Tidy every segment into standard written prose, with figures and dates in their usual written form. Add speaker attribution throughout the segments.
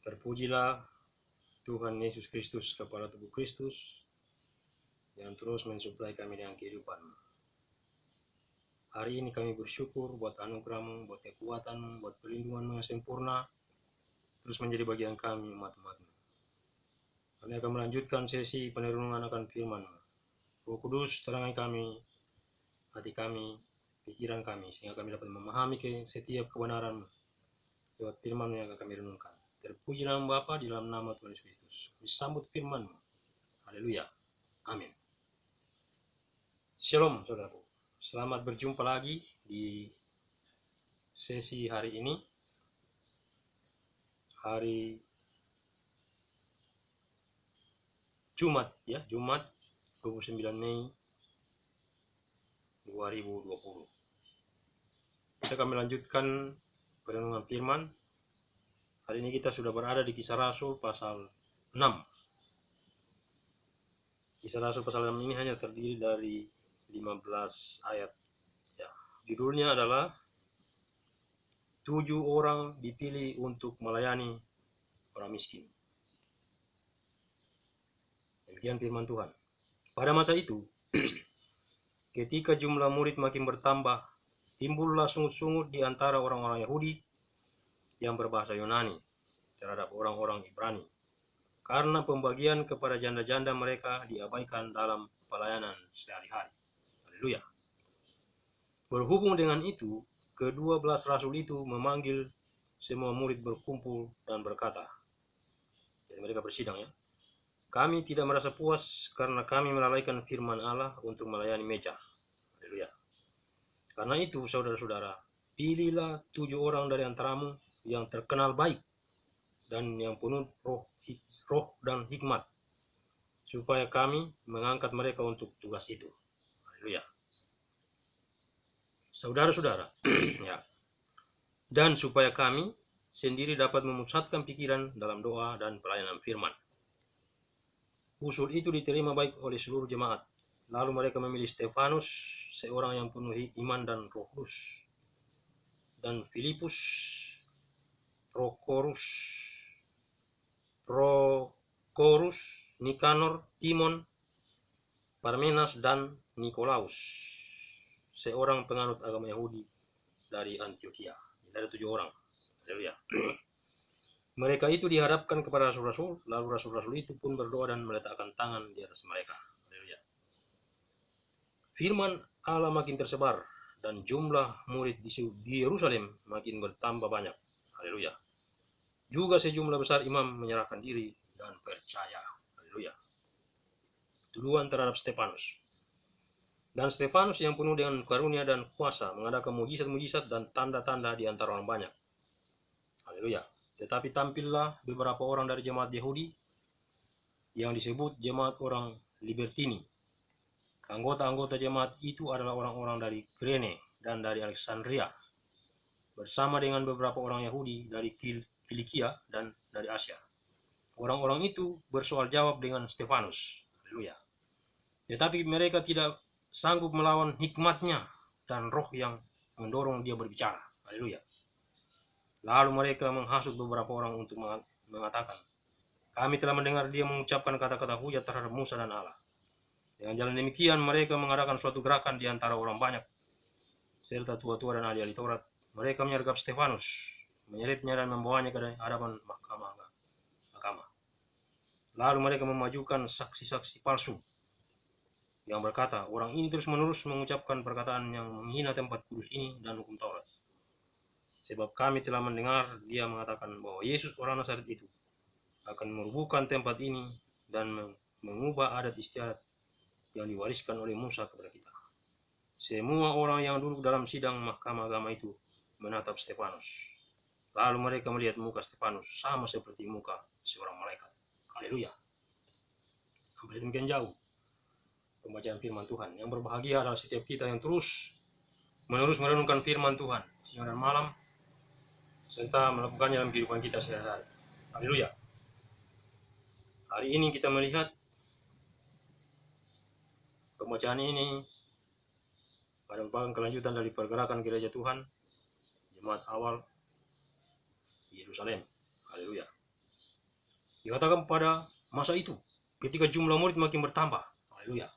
Speaker 1: Terpujilah Tuhan Yesus Kristus, kepala tubuh Kristus, yang terus mensuplai kami dengan kehidupan. Hari ini kami bersyukur buat anugerah-Mu, buat kekuatan-Mu, buat perlindungan-Mu yang sempurna, terus menjadi bagian kami, umat-umat-Mu. Kami akan melanjutkan sesi perenungan akan firman-Mu. Roh Kudus, terangi kami, hati kami, pikiran kami, sehingga kami dapat memahami setiap kebenaran-Mu lewat firman-Mu yang akan kami renungkan. Terpuji nama Bapa di dalam nama Tuhan Yesus Kristus. Disambut firman-Mu. Haleluya. Amin. Shalom, saudaraku. Selamat berjumpa lagi di sesi hari ini. Hari Jumat, ya, Jumat 29 Mei 2020. Kita akan melanjutkan perenungan firman. Hari ini kita sudah berada di Kisah Rasul pasal 6. Kisah Rasul pasal 6 ini hanya terdiri dari 15 ayat. Ya, judulnya adalah 7 orang dipilih untuk melayani orang miskin. Demikian firman Tuhan. Pada masa itu, ketika jumlah murid makin bertambah, timbullah sungut-sungut di antara orang-orang Yahudi yang berbahasa Yunani terhadap orang-orang Ibrani, karena pembagian kepada janda-janda mereka diabaikan dalam pelayanan sehari-hari. Haleluya. Berhubung dengan itu, ke-12 rasul itu memanggil semua murid berkumpul dan berkata, jadi mereka bersidang, ya, kami tidak merasa puas karena kami melalaikan firman Allah untuk melayani meja. Haleluya. Karena itu, saudara-saudara, pilihlah 7 orang dari antaramu yang terkenal baik dan yang penuh roh dan hikmat, supaya kami mengangkat mereka untuk tugas itu. Haleluya. Saudara-saudara, ya, dan supaya kami sendiri dapat memusatkan pikiran dalam doa dan pelayanan firman. Usul itu diterima baik oleh seluruh jemaat. Lalu mereka memilih Stefanus, seorang yang penuh iman dan Roh Kudus, dan Filipus, Prokorus, Nikanor, Timon, Parmenas, dan Nikolaus, seorang penganut agama Yahudi dari Antioquia. Ada 7 orang. Haleluya. Mereka itu dihadapkan kepada rasul-rasul, lalu rasul-rasul itu pun berdoa dan meletakkan tangan di atas mereka. Haleluya. Firman Allah makin tersebar dan jumlah murid di Yerusalem makin bertambah banyak. Haleluya. Juga sejumlah besar imam menyerahkan diri dan percaya. Haleluya. Tuduhan terhadap Stefanus. Dan Stefanus yang penuh dengan karunia dan kuasa mengadakan mujizat-mujizat dan tanda-tanda di antara orang banyak. Haleluya. Tetapi tampillah beberapa orang dari jemaat Yahudi yang disebut jemaat orang Libertini. Anggota-anggota jemaat itu adalah orang-orang dari Kirene dan dari Alexandria, bersama dengan beberapa orang Yahudi dari Kilikia dan dari Asia. Orang-orang itu bersoal jawab dengan Stefanus. Haleluya. Tetapi mereka tidak sanggup melawan hikmatnya dan roh yang mendorong dia berbicara. Haleluya. Lalu mereka menghasut beberapa orang untuk mengatakan, kami telah mendengar dia mengucapkan kata-kata hujat terhadap Musa dan Allah. Dengan jalan demikian mereka mengadakan suatu gerakan di antara orang banyak, serta tua-tua dan ahli-ahli Taurat. Mereka menyergap Stefanus, menyeretnya dan membawanya ke hadapan mahkamah agama. Lalu mereka memajukan saksi-saksi palsu yang berkata, orang ini terus-menerus mengucapkan perkataan yang menghina tempat kudus ini dan hukum Taurat. Sebab kami telah mendengar dia mengatakan bahwa Yesus orang Nazaret itu akan merubuhkan tempat ini dan mengubah adat istiadat yang diwariskan oleh Musa kepada kita. Semua orang yang duduk dalam sidang mahkamah agama itu menatap Stefanus. Lalu mereka melihat muka Stefanus sama seperti muka seorang malaikat. Haleluya. Sampai demikian jauh pembacaan firman Tuhan. Yang berbahagia adalah setiap kita yang terus-menerus merenungkan firman Tuhan siang dan malam, serta melakukannya dalam kehidupan kita sehari-hari. Haleluya. Hari ini kita melihat pembacaan ini pada merupakan kelanjutan dari pergerakan gereja Tuhan, jemaat awal di Yerusalem. Haleluya. Dikatakan pada masa itu, ketika jumlah murid makin bertambah. Haleluya.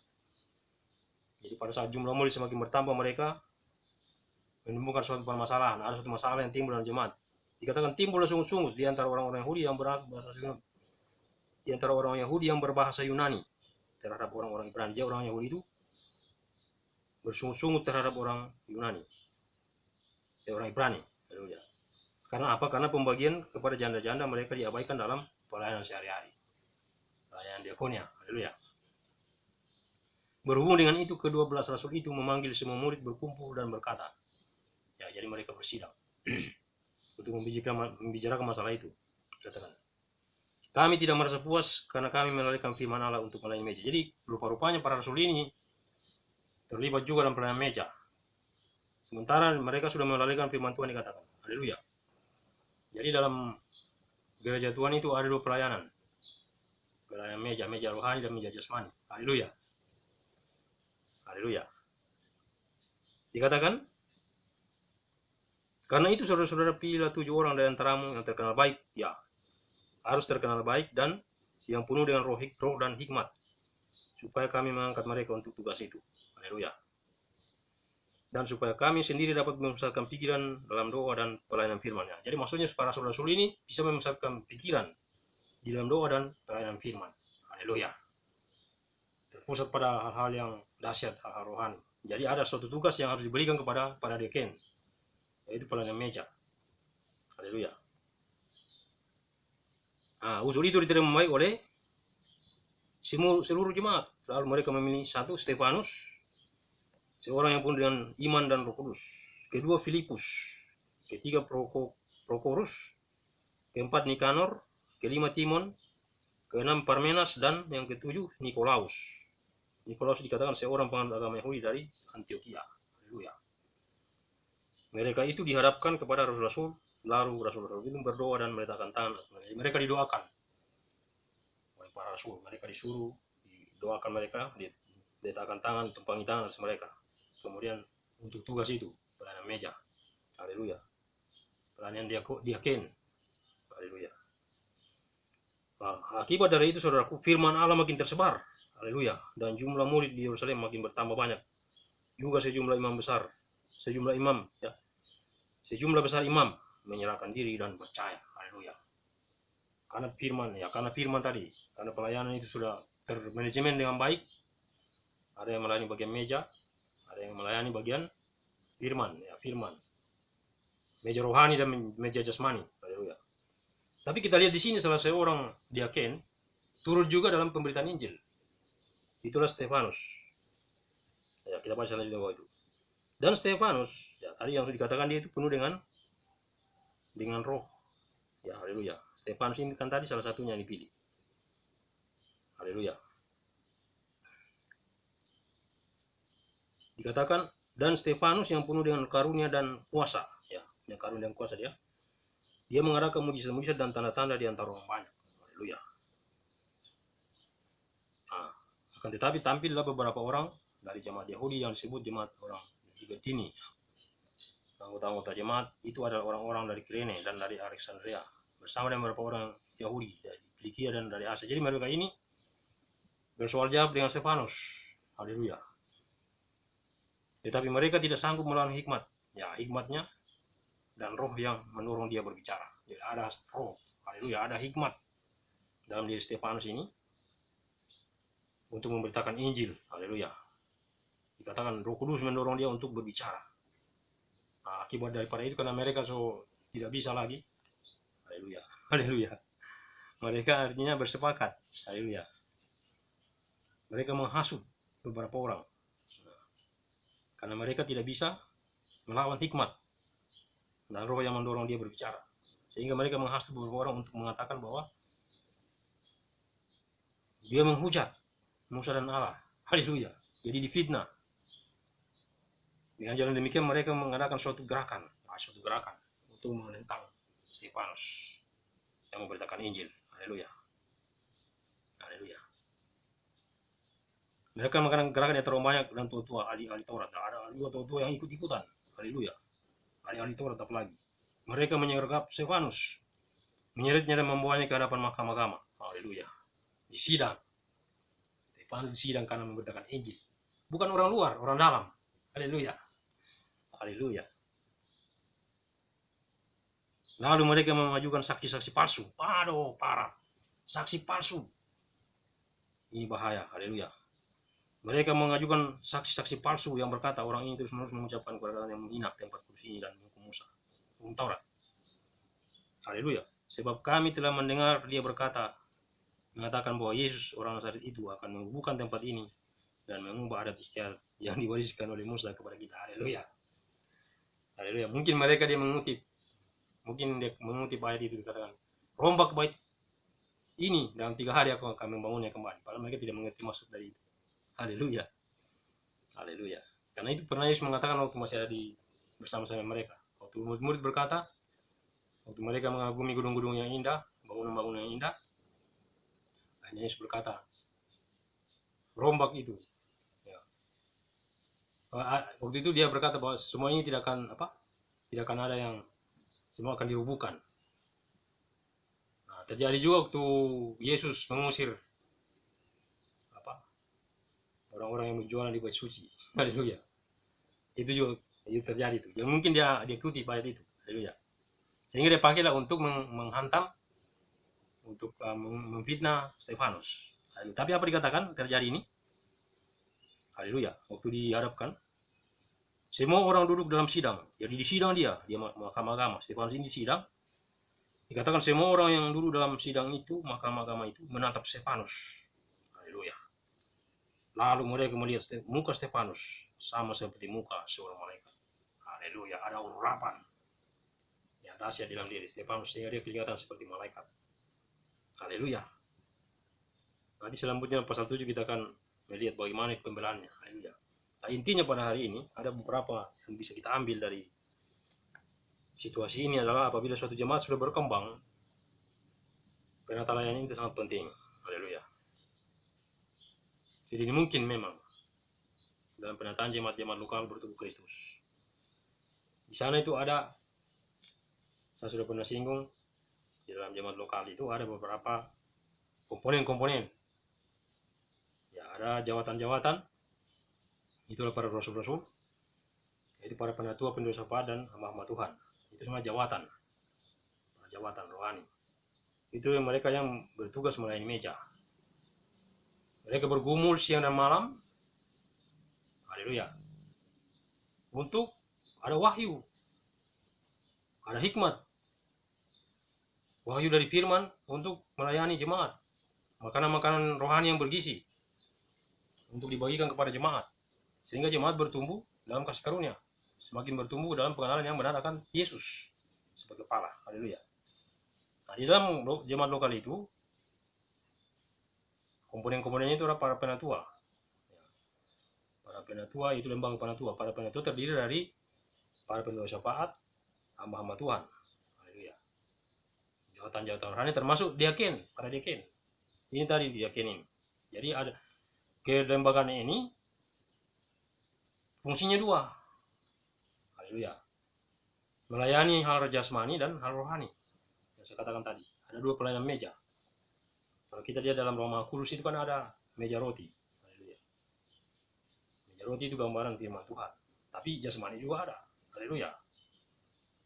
Speaker 1: Jadi pada saat jumlah murid semakin bertambah, mereka menemukan suatu permasalahan. Ada suatu masalah yang timbul dalam jemaat. Dikatakan timbul sungut-sungut di antara orang-orang Yahudi yang berbahasa Yunani terhadap orang-orang Ibrani. Jadi orang Yahudi itu bersungut-sungut terhadap orang Yunani, orang Ibrani. Haleluya. Karena apa? Karena pembagian kepada janda-janda mereka diabaikan dalam pelayanan sehari-hari, pelayanan diakonia. Haleluya. Berhubung dengan itu, ke-12 rasul itu memanggil semua murid berkumpul dan berkata, ya, jadi mereka bersidang untuk membicarakan masalah itu. Katakan, kami tidak merasa puas karena kami melalaikan firman Allah untuk melayani meja. Jadi rupa-rupanya para rasul ini terlibat juga dalam pelayanan meja. Sementara mereka sudah melalaikan firman Tuhan dikatakan. Haleluya. Jadi dalam gereja Tuhan itu ada dua pelayanan. Pelayanan meja, meja rohani dan meja jasmani. Haleluya. Haleluya. Dikatakan, karena itu saudara-saudara pilihlah 7 orang dari antaramu yang terkenal baik. Ya, harus terkenal baik dan yang penuh dengan roh dan hikmat, supaya kami mengangkat mereka untuk tugas itu. Haleluya. Dan supaya kami sendiri dapat memusatkan pikiran dalam doa dan pelayanan firman-Nya. Jadi maksudnya para rasul-rasul ini bisa memusatkan pikiran di dalam doa dan pelayanan firman. Haleluya. Terpusat pada hal-hal yang dahsyat, hal-hal rohani. Jadi ada suatu tugas yang harus diberikan kepada deacon, yaitu pelayanan meja. Haleluya. Nah, usul itu diterima baik oleh seluruh jemaat. Lalu mereka memilih satu, Stefanus, seorang yang penuh dengan iman dan Roh Kudus. Kedua, Filipus. Ketiga, Prokorus. Keempat, Nikanor. Kelima, Timon. Keenam, Parmenas. Dan yang ketujuh, Nikolaus. Nikolaus dikatakan seorang penganut agama Yahudi dari Antioquia. Haleluya. Mereka itu diharapkan kepada rasul-rasul. Lalu rasul-rasul itu berdoa dan meletakkan tangan. Mereka didoakan oleh para rasul. Mereka disuruh didoakan mereka, diletakkan tangan, tumpangi tangan atas mereka. Kemudian untuk tugas itu, pelayanan meja. Haleluya. Pelayanan diaken. Haleluya. Nah, akibat dari itu, saudaraku, firman Allah makin tersebar. Haleluya. Dan jumlah murid di Yerusalem makin bertambah banyak. Juga sejumlah besar imam menyerahkan diri dan percaya. Haleluya. Karena firman tadi, karena pelayanan itu sudah termanajemen dengan baik. Ada yang melayani bagian meja, ada yang melayani bagian firman, ya, firman. Meja rohani dan meja jasmani. Haleluya. Tapi kita lihat di sini salah seorang diaken turut juga dalam pemberitaan Injil. Itulah Stefanus. Ya, kita baca lagi bahwa itu. Dan Stefanus, ya, tadi yang sudah dikatakan dia itu penuh dengan roh. Ya, haleluya. Stefanus ini kan tadi salah satunya yang dipilih. Haleluya. Dikatakan, dan Stefanus yang penuh dengan karunia dan kuasa. Ya, punya karunia dan kuasa dia. Dia mengadakan mujizat-mujizat dan tanda-tanda di antara orang banyak. Haleluya. Nah, akan tetapi tampillah beberapa orang dari jemaat Yahudi yang disebut jemaat orang Libertini. Anggota-anggota jemaat itu adalah orang-orang dari Kirene dan dari Alexandria, bersama dengan beberapa orang Yahudi dari Filikia dan dari Asia. Jadi mereka ini bersoal jawab dengan Stefanus. Haleluya. Tetapi mereka tidak sanggup melawan hikmat. Ya, hikmatnya dan roh yang mendorong dia berbicara. Jadi ada roh. Haleluya. Ada hikmat dalam diri Stefanus ini untuk memberitakan Injil. Haleluya. Dikatakan Roh Kudus mendorong dia untuk berbicara. Nah, akibat daripada itu, karena mereka tidak bisa lagi. Haleluya. Haleluya. Mereka artinya bersepakat. Haleluya. Mereka menghasut beberapa orang. Karena mereka tidak bisa melawan hikmat dan roh yang mendorong dia berbicara. Sehingga mereka menghasut beberapa orang untuk mengatakan bahwa dia menghujat Musa dan Allah. Haleluya. Jadi difitnah. Dengan jalan demikian mereka mengadakan suatu gerakan untuk menentang Stefanus yang memberitakan Injil. Haleluya. Haleluya. Mereka mengadakan gerakan yang terlalu banyak dan tua-tua ahli-ahli Taurat. Ada juga tua-tua yang ikut-ikutan. Haleluya. Ahli-ahli Taurat apalagi. Mereka menyergap Stefanus, menyeretnya dan membawanya ke hadapan mahkamah agama. Haleluya. Di sidang. Stefanus di sidang karena memberitakan Injil. Bukan orang luar, orang dalam. Haleluya. Haleluya. Lalu mereka mengajukan saksi-saksi palsu. Aduh, parah. Saksi palsu. Ini bahaya. Haleluya. Mereka mengajukan saksi-saksi palsu yang berkata orang ini terus-menerus mengucapkan perkataan yang menghina tempat kudus ini dan hukum Musa, hukum Taurat. Haleluya. Sebab kami telah mendengar dia mengatakan bahwa Yesus orang Nazaret itu akan menghubungkan tempat ini dan mengubah adat istiadat yang diwariskan oleh Musa kepada kita. Haleluya. Haleluya. Mungkin dia mengutip ayat itu, dikatakan rombak bait ini dalam 3 hari aku akan membangunnya kembali. Padahal mereka tidak mengerti maksud dari itu. Haleluya. Haleluya. Karena itu pernah Yesus mengatakan waktu masih ada bersama-sama mereka. Waktu murid-murid berkata, waktu mereka mengagumi gedung-gedung yang indah, bangunan-bangunan yang indah, hanya Yesus berkata, rombak itu. Ya. Waktu itu dia berkata bahwa semua ini tidak akan ada yang, semua akan dirubuhkan. Nah, terjadi juga waktu Yesus mengusir orang-orang yang berjualan di bait suci. Haleluya. Itu juga terjadi itu. Yang mungkin dia kutip ayat itu. Haleluya. Sehingga dia pakailah untuk menghantam, untuk memfitnah Stefanus. Tapi apa dikatakan terjadi ini? Haleluya. Waktu dihadapkan, semua orang duduk dalam sidang. Jadi di sidang dia mahkamah agama. Stefanus ini di sidang. Dikatakan semua orang yang duduk dalam sidang itu, mahkamah agama itu, menatap Stefanus. Haleluya. Lalu mereka melihat muka Stefanus sama seperti muka seorang malaikat. Haleluya. Ada urapan yang dahsyat dalam diri Stefanus sehingga dia kelihatan seperti malaikat. Haleluya. Nanti selanjutnya pasal 7 kita akan melihat bagaimana pembelaannya. Haleluya. Nah, intinya pada hari ini ada beberapa yang bisa kita ambil dari situasi ini adalah apabila suatu jemaat sudah berkembang, penata layanan itu sangat penting. Haleluya. Jadi mungkin memang dalam penataan jemaat-jemaat lokal bertubuh Kristus. Di sana itu ada, saya sudah pernah singgung, di dalam jemaat lokal itu ada beberapa komponen-komponen. Ya, ada jawatan-jawatan, itulah para rasul-rasul, yaitu para penatua, pendosa dan hamba-hamba Tuhan. Itu semua jawatan, jawatan rohani. Itu mereka yang bertugas melayani meja. Mereka bergumul siang dan malam. Haleluya. Untuk ada wahyu, ada hikmat, wahyu dari firman untuk melayani jemaat. Makanan-makanan rohani yang bergizi untuk dibagikan kepada jemaat. Sehingga jemaat bertumbuh dalam kasih karunia. Semakin bertumbuh dalam pengenalan yang benar akan Yesus sebagai kepala. Haleluya. Nah, di dalam jemaat lokal itu, komponen-komponennya itu adalah para penatua. Para penatua itu lembaga penatua. Para penatua terdiri dari para pendeta syafaat, hamba-hamba Tuhan. Haleluya. Jawatan-jawatan rohani termasuk diaken, para diaken. Ini tadi diaken ini. Jadi ada kelembagaan ini fungsinya 2. Haleluya. Melayani hal jasmani dan hal rohani. Yang saya katakan tadi, ada 2 pelayanan meja. Kalau kita lihat dalam Roma Kudus itu kan ada meja roti. Haleluya. Meja roti itu gambaran firman Tuhan. Tapi jasmani juga ada. Haleluya.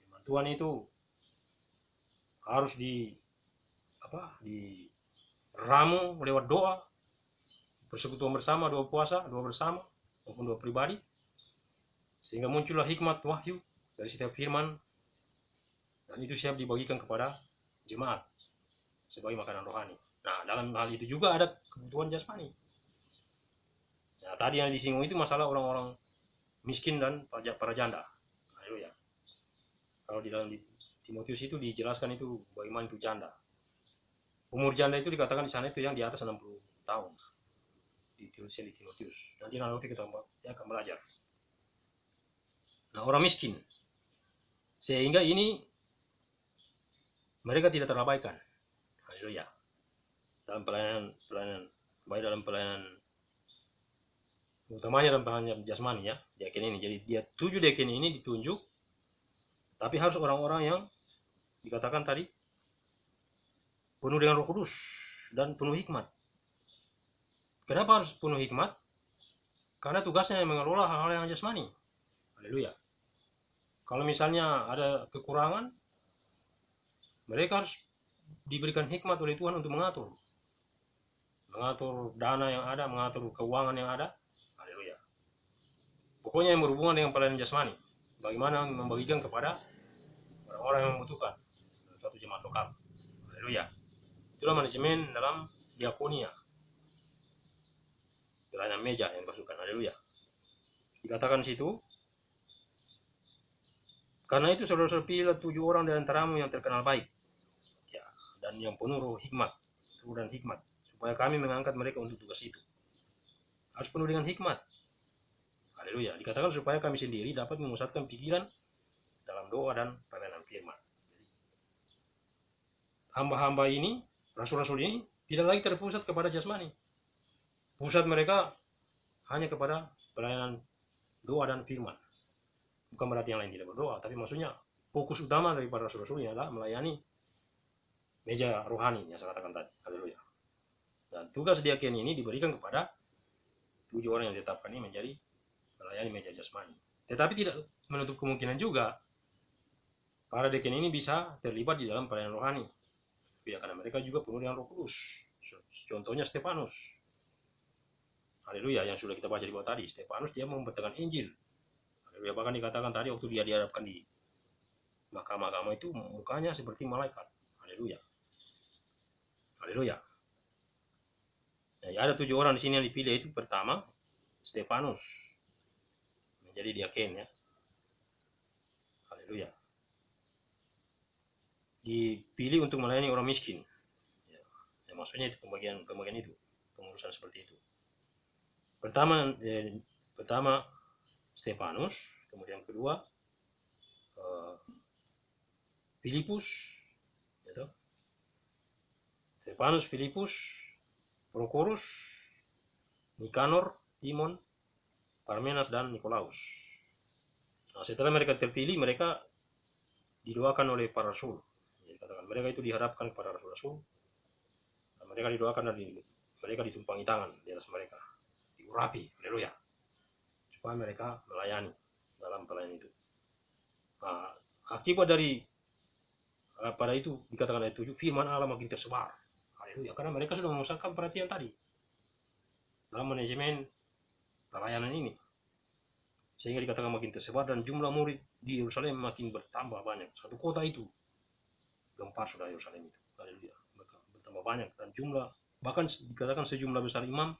Speaker 1: Firman Tuhan itu harus diramu lewat doa, persekutuan bersama, doa puasa, doa bersama, maupun doa pribadi. Sehingga muncullah hikmat wahyu dari setiap firman. Dan itu siap dibagikan kepada jemaat sebagai makanan rohani. Nah, dalam hal itu juga ada kebutuhan jasmani. Nah, tadi yang disinggung itu masalah orang-orang miskin dan para janda. Haleluya. Kalau di dalam Timotius itu dijelaskan itu bagaimana itu janda. Umur janda itu dikatakan di sana itu yang di atas 60 tahun. Ditulisnya di Timotius. Nanti kita akan belajar. Nah, orang miskin. Sehingga ini mereka tidak terabaikan. Haleluya. Dalam pelayanan baik dalam pelayanan utamanya dalam pelayanan jasmani ya, diaken ini. Jadi dia 7 diaken ini ditunjuk, tapi harus orang-orang yang dikatakan tadi penuh dengan Roh Kudus dan penuh hikmat. Kenapa harus penuh hikmat? Karena tugasnya mengelola hal-hal yang jasmani. Haleluya. Kalau misalnya ada kekurangan, mereka harus diberikan hikmat oleh Tuhan untuk mengatur dana yang ada, mengatur keuangan yang ada. Haleluya. Pokoknya yang berhubungan dengan pelayanan jasmani, bagaimana membagikan kepada orang-orang yang membutuhkan dalam suatu jemaat lokal. Haleluya. Itulah manajemen dalam diakonia, pelayanan meja yang dimasukkan. Haleluya. Dikatakan di situ, karena itu saudara-saudara, pilihlah 7 orang di antaramu yang terkenal baik, ya, dan yang penuh roh hikmat, dan hikmat, supaya kami mengangkat mereka untuk tugas itu. Harus penuh dengan hikmat. Haleluya. Dikatakan supaya kami sendiri dapat memusatkan pikiran dalam doa dan pelayanan firman. Hamba-hamba ini, rasul-rasul ini, tidak lagi terpusat kepada jasmani. Pusat mereka hanya kepada pelayanan doa dan firman. Bukan berarti yang lain tidak berdoa, tapi maksudnya fokus utama daripada rasul-rasul ini adalah melayani meja rohani yang saya katakan tadi. Haleluya. Dan tugas diaken ini diberikan kepada 7 orang yang ditetapkan ini menjadi melayani meja jasmani. Tetapi tidak menutup kemungkinan juga para deacon ini bisa terlibat di dalam pelayanan rohani. Ya, karena mereka juga penuh dengan Roh Kudus. Contohnya Stefanus. Haleluya, yang sudah kita baca di bawah tadi. Stefanus dia memberitakan Injil. Haleluya, bahkan dikatakan tadi waktu dia dihadapkan di mahkamah itu mukanya seperti malaikat. Haleluya. Haleluya. Nah, ya, ada 7 orang di sini yang dipilih. Itu pertama Stefanus menjadi diaken, ya. Haleluya. Dipilih untuk melayani orang miskin, ya, maksudnya itu pembagian itu, pengurusan seperti itu. Pertama Stefanus, kemudian kedua Filipus, gitu. Stefanus, Filipus, Prokorus, Nikanor, Timon, Parmenas, dan Nikolaus. Nah, setelah mereka terpilih, mereka didoakan oleh para rasul. Katakan mereka itu dihadapkan kepada rasul-rasul, dan mereka didoakan dan mereka ditumpangi tangan di atas mereka, diurapi, haleluya, supaya mereka melayani dalam pelayanan itu. Nah, akibat dari pada itu dikatakan ayat 7, firman Allah makin tersebar, haleluya, karena mereka sudah memusatkan perhatian tadi dalam manajemen pelayanan ini, sehingga dikatakan makin tersebar dan jumlah murid di Yerusalem makin bertambah banyak. Satu kota itu gempar sudah Yerusalem itu, haleluya, bertambah banyak, dan jumlah, bahkan dikatakan sejumlah besar imam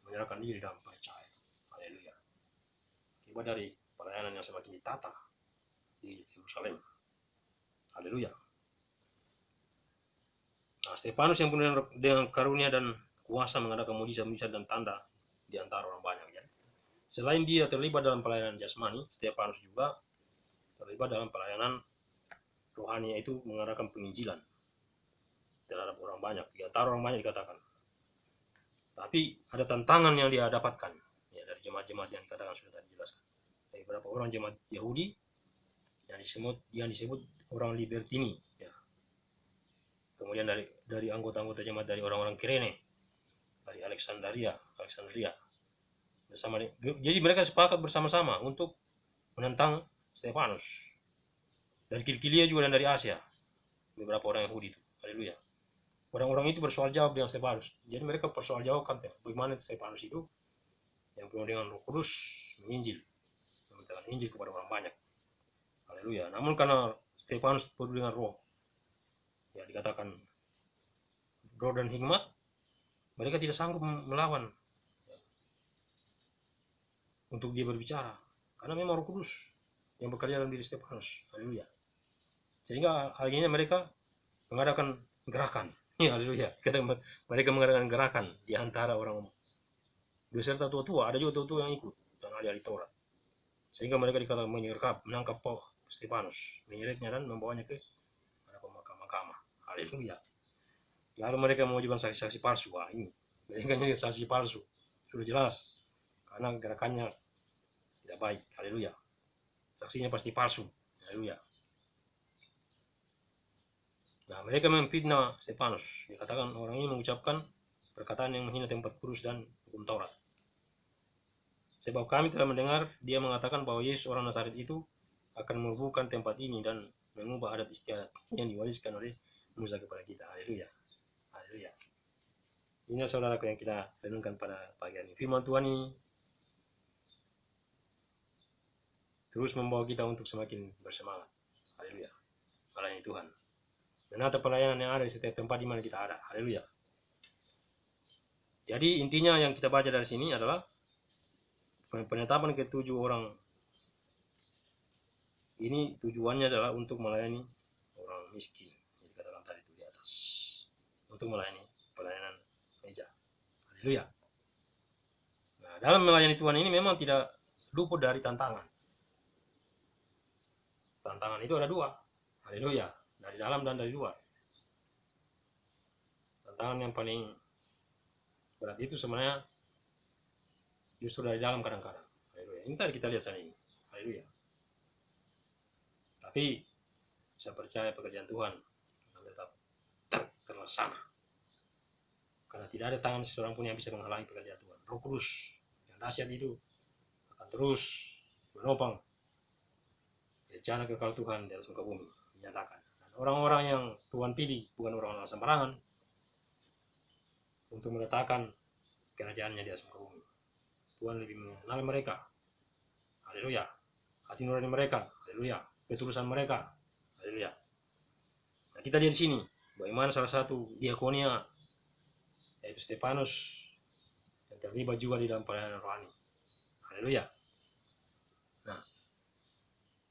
Speaker 1: menyerahkan diri dan percaya, haleluya, akibat dari pelayanan yang semakin ditata di Yerusalem, haleluya. Nah, Stefanus yang penuh dengan karunia dan kuasa mengadakan mujizat-mujizat dan tanda di antara orang banyak, ya. Selain dia terlibat dalam pelayanan jasmani, Stefanus juga terlibat dalam pelayanan rohani, yaitu mengadakan penginjilan terhadap orang banyak, di antara orang banyak dikatakan. Tapi ada tantangan yang dia dapatkan, ya, dari jemaat-jemaat yang dikatakan sudah tadi jelaskan. Dari beberapa orang jemaat Yahudi yang disebut orang Libertini, ya. Kemudian dari anggota-anggota jemaat dari orang-orang Kirene, dari Alexandria bersama. Jadi mereka sepakat bersama-sama untuk menentang Stefanus. Dari Kilkilia juga dan dari Asia, beberapa orang Yahudi itu, haleluya. Orang-orang itu bersoal jawab dengan Stefanus. Jadi mereka bersoal jawabkan bagaimana Stefanus itu yang penuh dengan Roh Kudus menginjil, memberitakan Injil kepada orang banyak, haleluya. Namun karena Stefanus penuh dengan roh, ya, dikatakan roh dan hikmat, mereka tidak sanggup melawan, ya, untuk dia berbicara, karena memang Roh Kudus yang bekerja dalam diri Stefanus, haleluya. Sehingga akhirnya mereka mengadakan gerakan, ya, haleluya. Mereka mengadakan gerakan di antara orang beserta tua-tua, ada juga tua-tua yang ikut dan ahli-ahli Taurat, sehingga mereka dikatakan menangkap Stefanus, menyeretnya dan membawanya ke mahkamah, haleluya. Lalu mereka mengajukan saksi-saksi palsu. Wah, ini mereka jadi saksi palsu, sudah jelas, karena gerakannya tidak baik, haleluya. Saksinya pasti palsu, haleluya. Nah, mereka memfitnah Stefanus. Dikatakan orang ini mengucapkan perkataan yang menghina tempat kudus dan hukum Taurat. Sebab kami telah mendengar dia mengatakan bahwa Yesus orang Nazaret itu akan merubuhkan tempat ini dan mengubah adat istiadat yang diwariskan oleh Musa kepada kita. Haleluya. Haleluya. Ini saudaraku yang kita renungkan pada pagi hari ini. Firman Tuhan ini terus membawa kita untuk semakin bersemangat. Haleluya. Melayani Tuhan. Menata pelayanan yang ada di setiap tempat di mana kita ada. Haleluya. Jadi intinya yang kita baca dari sini adalah penetapan ketujuh orang ini tujuannya adalah untuk melayani orang miskin. Jadi katakan tadi itu di atas. Untuk melayani pelayanan meja. Haleluya. Nah, dalam melayani Tuhan ini memang tidak luput dari tantangan. Tantangan itu ada dua. Haleluya. Dari dalam dan dari luar. Tantangan yang paling berat itu sebenarnya justru dari dalam kadang-kadang. Haleluya. Ini tadi kita lihat sana ini. Haleluya. Tapi saya percaya pekerjaan Tuhan akan tetap terlaksana. Karena tidak ada tangan seseorang pun yang bisa menghalangi pekerjaan Tuhan. Roh Kudus yang dahsyat itu akan terus menopang rencana kekal Tuhan di atas muka bumi. Menyatakan. Dan orang-orang yang Tuhan pilih bukan orang-orang sembarangan untuk meletakkan kerajaannya di atas muka bumi. Tuhan lebih mengenal mereka. Haleluya. Hati nurani mereka. Haleluya. Ketulusan mereka. Haleluya. Nah, kita lihat di sini bagaimana salah satu diakonia yaitu Stefanus yang terlibat juga di dalam pelayanan rohani. Haleluya. Nah,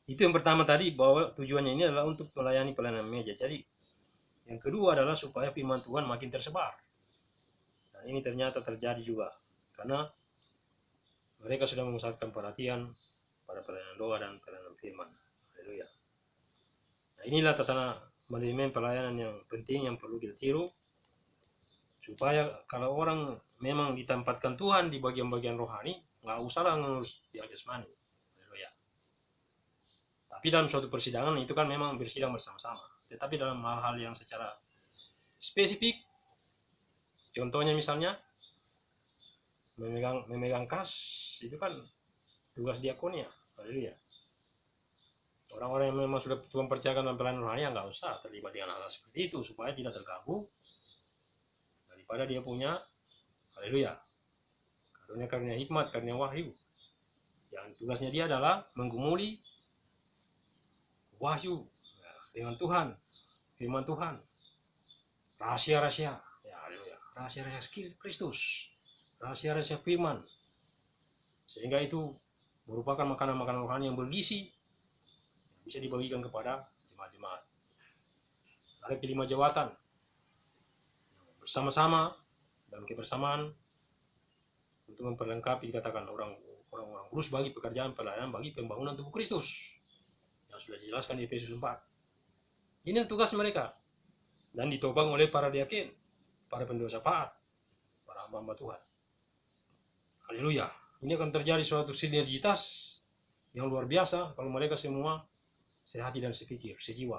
Speaker 1: itu yang pertama tadi bahwa tujuannya ini adalah untuk melayani pelayanan meja. Jadi yang kedua adalah supaya firman Tuhan makin tersebar. Dan ini ternyata terjadi juga karena mereka sudah memusatkan perhatian pada pelayanan doa dan pelayanan firman. Haleluya. Nah, inilah tata manajemen pelayanan yang penting yang perlu kita tiru supaya kalau orang memang ditempatkan Tuhan di bagian-bagian rohani, nggak usahlah ngurus di jasmani. Haleluya. Tapi dalam suatu persidangan itu kan memang bersidang bersama-sama. Tetapi dalam hal-hal yang secara spesifik, contohnya misalnya memegang kas itu kan tugas diakonia. Haleluya. Orang-orang yang memang sudah Tuhan percayakan dalam pelayanan rohani nggak usah terlibat dengan hal seperti itu supaya tidak terganggu daripada dia punya haleluya karunia hikmat, karunia wahyu yang tugasnya dia adalah menggumuli wahyu dengan Tuhan, firman Tuhan, rahasia-rahasia ya haleluya, rahasia-rahasia Kristus, rahasia-rahasia firman, sehingga itu merupakan makanan-makanan rohani yang bergizi yang bisa dibagikan kepada jemaat-jemaat. Ada kelima jawatan bersama-sama dalam kebersamaan untuk memperlengkapi dikatakan orang-orang kudus bagi pekerjaan pelayanan bagi pembangunan tubuh Kristus yang sudah dijelaskan di Efesus 4. Ini tugas mereka dan ditopang oleh para diaken, para pendosa syafaat, para hamba Tuhan. Haleluya. Ini akan terjadi suatu sinergitas yang luar biasa kalau mereka semua sehati dan sepikir, sejiwa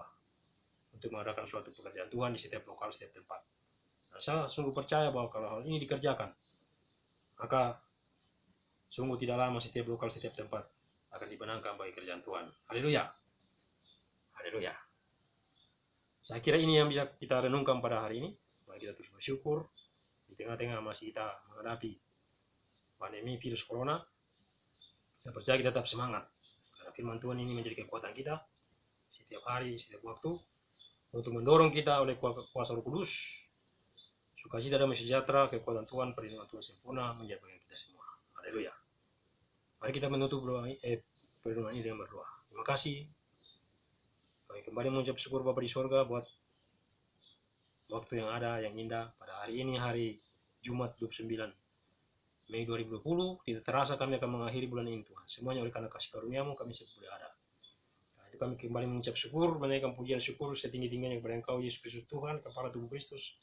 Speaker 1: untuk mengadakan suatu pekerjaan Tuhan di setiap lokal, setiap tempat. Nah, saya sungguh percaya bahwa kalau hal ini dikerjakan, maka sungguh tidak lama setiap lokal, setiap tempat akan dibenangkan bagi kerjaan Tuhan. Haleluya. Haleluya. Saya kira ini yang bisa kita renungkan pada hari ini. Mari kita terus bersyukur di tengah-tengah masih kita menghadapi pandemi virus corona. Saya percaya kita tetap semangat karena firman Tuhan ini menjadi kekuatan kita setiap hari, setiap waktu untuk mendorong kita oleh kuasa Roh Kudus. Sukacita dan sejahtera, kekuatan Tuhan, perlindungan Tuhan sempurna menjadi bagian kita semua. Haleluya. Mari kita menutup perlindungan ini dengan berdoa. Terima kasih. Kami kembali mengucap syukur Bapa di sorga buat waktu yang ada, yang indah. Pada hari ini, hari Jumat 29 Mei 2020, tidak terasa kami akan mengakhiri bulan ini Tuhan. Semuanya oleh karena kasih karunia-Mu kami boleh ada. Karena itu kami kembali mengucap syukur, menaikkan pujian syukur setinggi-tingginya kepada Engkau Yesus Kristus Tuhan, kepala tubuh Kristus,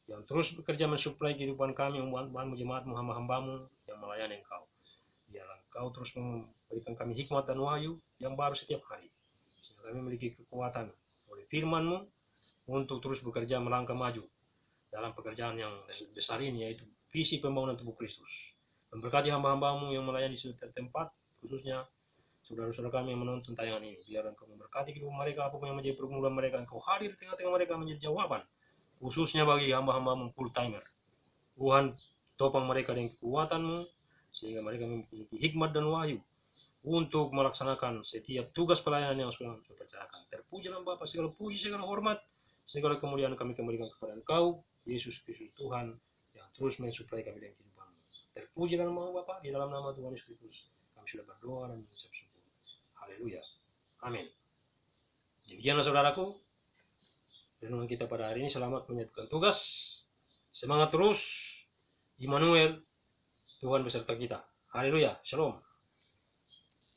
Speaker 1: yang terus bekerja mensuplai kehidupan kami, umat-umat jemaat-Mu, hamba-hamba-Mu yang melayani Engkau. Biarlah Engkau terus memberikan kami hikmat dan wahyu yang baru setiap hari, sehingga kami memiliki kekuatan oleh firman-Mu untuk terus bekerja melangkah maju dalam pekerjaan yang besar ini, yaitu visi pembangunan tubuh Kristus. Memberkati hamba-hambamu yang melayani di setiap tempat, khususnya saudara-saudara kami yang menonton tayangan ini. Biar Engkau memberkati kehidupan mereka, apapun yang menjadi pergumulan mereka, Engkau hadir di tengah-tengah mereka menjadi jawaban, khususnya bagi hamba-hambamu full timer. Tuhan, topang mereka dengan kekuatan-Mu, sehingga mereka memiliki hikmat dan wahyu untuk melaksanakan setiap tugas pelayanan yang sudah percayakan. Terpujilah Bapa, segala puji, segala hormat, segala kemuliaan kami kembalikan kepada Engkau, Yesus Kristus Tuhan, yang terus mensuplai kami dengan kehidupan-Mu. Terpujilah nama Bapa, di dalam nama Tuhan Yesus Kristus kami sudah berdoa dan mengucap syukur. Haleluya. Amin. Demikianlah saudaraku, renungan kita pada hari ini. Selamat menyatukan tugas. Semangat terus. Immanuel, Tuhan beserta kita. Haleluya. Shalom.